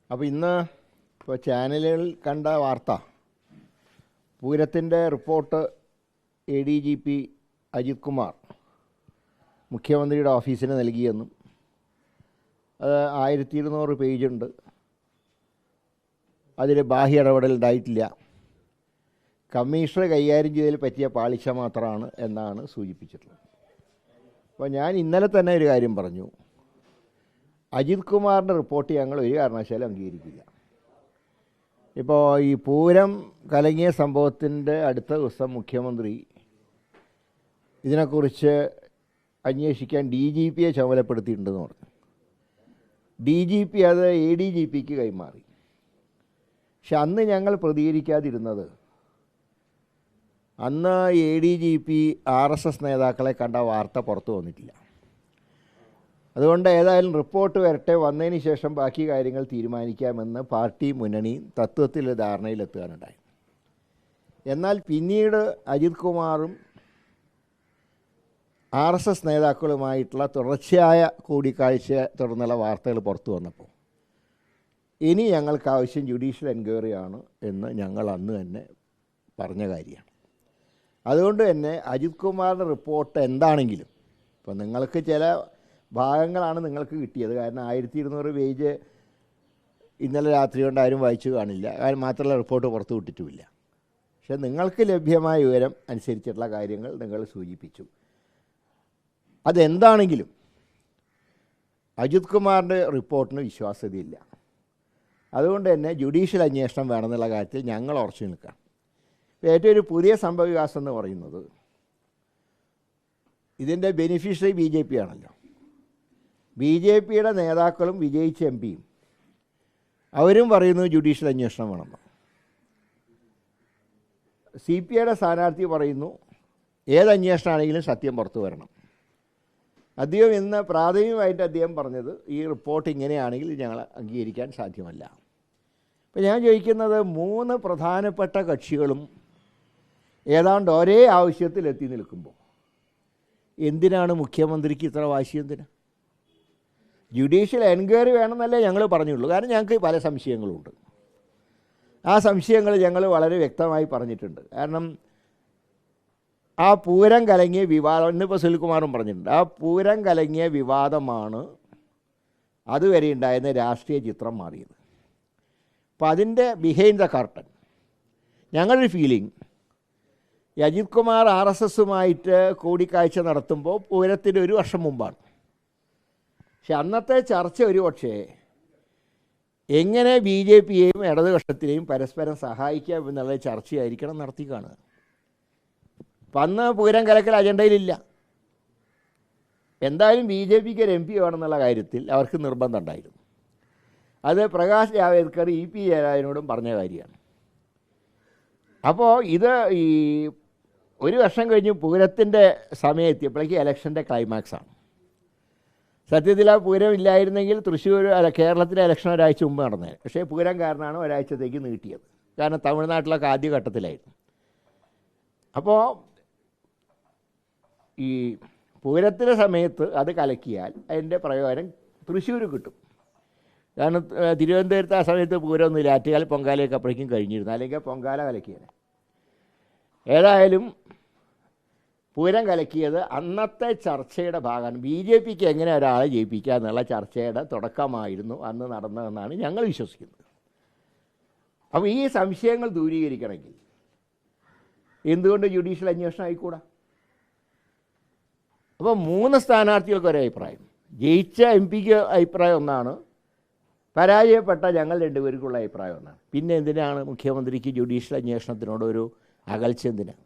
അപ്പോൾ ഇന്ന് ഇപ്പോൾ ചാനലുകളിൽ കണ്ട വാർത്ത, പൂരത്തിൻ്റെ റിപ്പോർട്ട് ADGP അജിത് കുമാർ മുഖ്യമന്ത്രിയുടെ ഓഫീസിന് നൽകിയെന്നും അത് 1200 പേജുണ്ട്, അതിൽ ബാഹ്യ ഇടപെടൽ ഉണ്ടായിട്ടില്ല, കമ്മീഷണർ കൈകാര്യം ചെയ്തതിൽ പറ്റിയ പാളിച്ച മാത്രമാണ് എന്നാണ് സൂചിപ്പിച്ചിട്ടുള്ളത്. അപ്പോൾ ഞാൻ ഇന്നലെ തന്നെ ഒരു കാര്യം പറഞ്ഞു, അജിത് കുമാറിൻ്റെ റിപ്പോർട്ട് ഞങ്ങൾ ഒരു കാരണവശാലും അംഗീകരിക്കില്ല. ഇപ്പോൾ ഈ പൂരം കലങ്ങിയ സംഭവത്തിൻ്റെ അടുത്ത ദിവസം മുഖ്യമന്ത്രി ഇതിനെക്കുറിച്ച് അന്വേഷിക്കാൻ DGPയെ ചുമതലപ്പെടുത്തിയിട്ടുണ്ടെന്ന് പറഞ്ഞു. DGP അത് ADGPക്ക് കൈമാറി. പക്ഷെ അന്ന് ഞങ്ങൾ പ്രതികരിക്കാതിരുന്നത്, അന്ന് ADGP RSS നേതാക്കളെ കണ്ട വാർത്ത പുറത്തു വന്നിട്ടില്ല. അതുകൊണ്ട് ഏതായാലും റിപ്പോർട്ട് വരട്ടെ, വന്നതിന് ശേഷം ബാക്കി കാര്യങ്ങൾ തീരുമാനിക്കാമെന്ന് പാർട്ടി മുന്നണി തത്വത്തിൽ ധാരണയിലെത്തുകയുണ്ടായി. എന്നാൽ പിന്നീട് അജിത് കുമാറും RSS നേതാക്കളുമായിട്ടുള്ള തുടർച്ചയായ കൂടിക്കാഴ്ച തുടർന്നുള്ള വാർത്തകൾ പുറത്തു വന്നപ്പോൾ ഇനി ഞങ്ങൾക്ക് ആവശ്യം ജുഡീഷ്യൽ എൻക്വയറിയാണ് എന്ന് ഞങ്ങൾ അന്ന് തന്നെ പറഞ്ഞ കാര്യമാണ്. അതുകൊണ്ട് തന്നെ അജിത് കുമാറിൻ്റെ റിപ്പോർട്ട് എന്താണെങ്കിലും, ഇപ്പോൾ നിങ്ങൾക്ക് ചില ഭാഗങ്ങളാണ് നിങ്ങൾക്ക് കിട്ടിയത്, കാരണം 1200 പേജ് ഇന്നലെ രാത്രി കൊണ്ട് ആരും വായിച്ചു കാണില്ല, കാരണം മാത്രമല്ല റിപ്പോർട്ട് പുറത്തു വിട്ടിട്ടുമില്ല. പക്ഷേ നിങ്ങൾക്ക് ലഭ്യമായ വിവരം അനുസരിച്ചിട്ടുള്ള കാര്യങ്ങൾ നിങ്ങൾ സൂചിപ്പിച്ചു. അതെന്താണെങ്കിലും അജിത് കുമാറിൻ്റെ റിപ്പോർട്ടിന് വിശ്വാസ്യതയില്ല. അതുകൊണ്ട് തന്നെ ജുഡീഷ്യൽ അന്വേഷണം വേണമെന്നുള്ള കാര്യത്തിൽ ഞങ്ങൾ ഉറച്ചു നിൽക്കാം. ഏറ്റവും ഒരു പുതിയ സംഭവവികാസം എന്ന് പറയുന്നത്, ഇതിൻ്റെ ബെനിഫിഷ്യറി BJP ആണല്ലോ. BJPയുടെ നേതാക്കളും വിജയിച്ച MPയും അവരും പറയുന്നു ജുഡീഷ്യൽ അന്വേഷണം വേണമെന്ന്. CPIയുടെ സ്ഥാനാർത്ഥി പറയുന്നു ഏത് അന്വേഷണമാണെങ്കിലും സത്യം പുറത്തു വരണം. അദ്ദേഹം ഇന്ന് പ്രാഥമികമായിട്ട് അദ്ദേഹം പറഞ്ഞത്, ഈ റിപ്പോർട്ട് ഇങ്ങനെയാണെങ്കിൽ ഞങ്ങൾ അംഗീകരിക്കാൻ സാധ്യമല്ല. അപ്പോൾ ഞാൻ ചോദിക്കുന്നത്, 3 പ്രധാനപ്പെട്ട കക്ഷികളും ഏതാണ്ട് ഒരേ ആവശ്യത്തിൽ എത്തി നിൽക്കുമ്പോൾ എന്തിനാണ് മുഖ്യമന്ത്രിക്ക് ഇത്ര വാശി? എന്തിനാ? ജുഡീഷ്യൽ എൻക്വയറി വേണമെന്നല്ലേ ഞങ്ങൾ പറഞ്ഞുള്ളൂ. കാരണം ഞങ്ങൾക്ക് പല സംശയങ്ങളുണ്ട്. ആ സംശയങ്ങൾ ഞങ്ങൾ വളരെ വ്യക്തമായി പറഞ്ഞിട്ടുണ്ട്. കാരണം ആ പൂരം കലങ്ങിയ വിവാദം, ഇന്നിപ്പോൾ സുനിൽകുമാറും പറഞ്ഞിട്ടുണ്ട്, ആ പൂരം കലങ്ങിയ വിവാദമാണ് അതുവരെ ഉണ്ടായിരുന്ന രാഷ്ട്രീയ ചിത്രം മാറിയത്. അപ്പോൾ അതിൻ്റെ ബിഹൈൻഡ് ദ കർട്ടൻ ഞങ്ങളുടെ ഫീലിംഗ്, അജിത് കുമാർ RSSുമായിട്ട് കൂടിക്കാഴ്ച നടത്തുമ്പോൾ പൂരത്തിന് 1 വർഷം മുമ്പാണ്. പക്ഷെ അന്നത്തെ ചർച്ച ഒരുപക്ഷേ എങ്ങനെ BJPയെയും ഇടതുപക്ഷത്തിനെയും പരസ്പരം സഹായിക്കാം എന്നുള്ള ചർച്ചയായിരിക്കണം നടത്തി കാണുക. അപ്പം അന്ന് പൂരം കലക്കൽ അജണ്ടയിലില്ല. എന്തായാലും BJPക്ക് ഒരു MP വേണമെന്നുള്ള കാര്യത്തിൽ അവർക്ക് നിർബന്ധം ഉണ്ടായിരുന്നു. അത് പ്രകാശ് ജാവേദ്കർ EP ജയരാജനോടും പറഞ്ഞ കാര്യമാണ്. അപ്പോൾ ഇത് ഈ 1 വർഷം കഴിഞ്ഞ് പൂരത്തിൻ്റെ സമയം എത്തിയപ്പോഴേക്ക് ഇലക്ഷൻ്റെ ക്ലൈമാക്സാണ്. സത്യത്തിൽ ആ പൂരം ഇല്ലായിരുന്നെങ്കിൽ തൃശ്ശൂർ കേരളത്തിലെ ഇലക്ഷൻ ഒരാഴ്ച മുമ്പ് നടന്നത്. പക്ഷേ പൂരം കാരണമാണ് ഒരാഴ്ചത്തേക്ക് നീട്ടിയത്. കാരണം തമിഴ്നാട്ടിലൊക്കെ ആദ്യഘട്ടത്തിലായിരുന്നു. അപ്പോൾ ഈ പൂരത്തിൻ്റെ സമയത്ത് അത് കലക്കിയാൽ അതിൻ്റെ പ്രയോജനം തൃശ്ശൂർ കിട്ടും. കാരണം തിരുവനന്തപുരത്ത് ആ സമയത്ത് പൂരമൊന്നുമില്ല, ആറ്റുകാൽ പൊങ്കാലയൊക്കെ അപ്പോഴേക്കും കഴിഞ്ഞിരുന്നു, അല്ലെങ്കിൽ പൊങ്കാല കലക്കിയത്. ഏതായാലും പൂരം കലക്കിയത് അന്നത്തെ ചർച്ചയുടെ ഭാഗമാണ്. BJPക്ക് എങ്ങനെ ഒരാളെ ജയിപ്പിക്കുക എന്നുള്ള ചർച്ചയുടെ തുടക്കമായിരുന്നു അന്ന് നടന്നതെന്നാണ് ഞങ്ങൾ വിശ്വസിക്കുന്നത്. അപ്പോൾ ഈ സംശയങ്ങൾ ദൂരീകരിക്കണമെങ്കിൽ എന്തുകൊണ്ട് ജുഡീഷ്യൽ അന്വേഷണം ആയിക്കൂടാ? അപ്പോൾ 3 സ്ഥാനാർത്ഥികൾക്ക് ഒരേ അഭിപ്രായം, ജയിച്ച MPക്ക് അഭിപ്രായം ഒന്നാണ്, പരാജയപ്പെട്ട ഞങ്ങൾ 2 പേർക്കുള്ള അഭിപ്രായം ഒന്നാണ്. പിന്നെ എന്തിനാണ് മുഖ്യമന്ത്രിക്ക് ജുഡീഷ്യൽ അന്വേഷണത്തിനോടൊരു അകൽച്ച? എന്തിനാണ്?